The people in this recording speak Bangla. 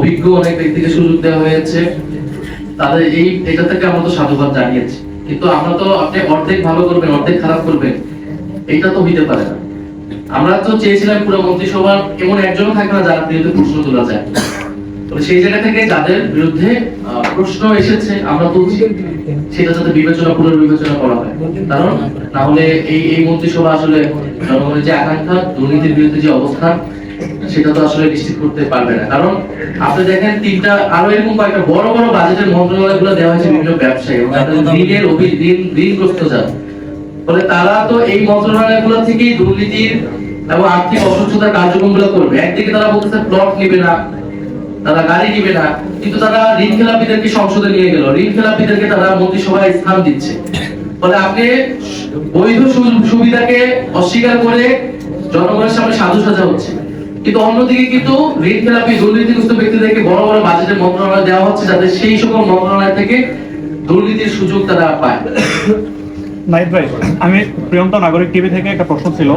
অভিজ্ঞ অনেক ব্যক্তিকে সুযোগ দেওয়া হয়েছে, তাদের এটা থেকে আমরা তো সাধুবাদ জানিয়েছি। কিন্তু আমরা তো আপনি অর্ধেক ভালো করবেন অর্ধেক খারাপ করবেন, এটা তো হইতে পারে না। আমরা তো চেয়েছিলাম পুরো মন্ত্রিসভার এমন একজনও থাকবে না যার বিরুদ্ধে প্রশ্ন তোলা যায়। সেই জায়গা থেকে যাদের বিরুদ্ধে প্রশ্ন এসেছে আমরা তুলছি, সেটা যাতে পুনর্বিবেচনা করা হয়। কারণ না হলে এই মন্ত্রিসভা আসলে জনগণের যে আকাঙ্ক্ষা, দুর্নীতির বিরুদ্ধে যে অবস্থান, সেটা তো আসলে নিশ্চিত করতে পারবে না। কারণ আপনি দেখেন আরো এরকম কয়েকটা বড় বড় বাজেটের মন্ত্রণালয়গুলো দেওয়া হয়েছে বিভিন্ন ব্যবসায়ী ঋণগ্রস্ত যারা, ফলে তারা তো এই মন্ত্রণালয়গুলো থেকেই দুর্নীতির এবং আর্থিক অসচ্ছতার কার্যক্রমগুলো করবে। একদিকে তারা বলতেছে প্লট নিবে না, তারা গাড়ি নিবে না, কিন্তু তারা ঋণ খেলাপিদেরকে সংসদে নিয়ে গেল, ঋণ খেলাপিদেরকে তারা মন্ত্রিসভায় স্থান দিচ্ছে। ফলে আপনি বৈধ সুবিধাকে অস্বীকার করে জনগণের সামনে সাধু সাজা হচ্ছে, কিন্তু অন্যদিকে কিন্তু ঋণ খেলাপি দুর্নীতিগ্রস্ত ব্যক্তিদেরকে বড় বড় বাজেটের মন্ত্রণালয় দেওয়া হচ্ছে, যাতে সেই সকল মন্ত্রণালয় থেকে দুর্নীতির সুযোগ তারা পায়। নাহিদ ভাই, আমি প্রিয়ন্ত নাগরিক টিভি থেকে একটা প্রশ্ন ছিল।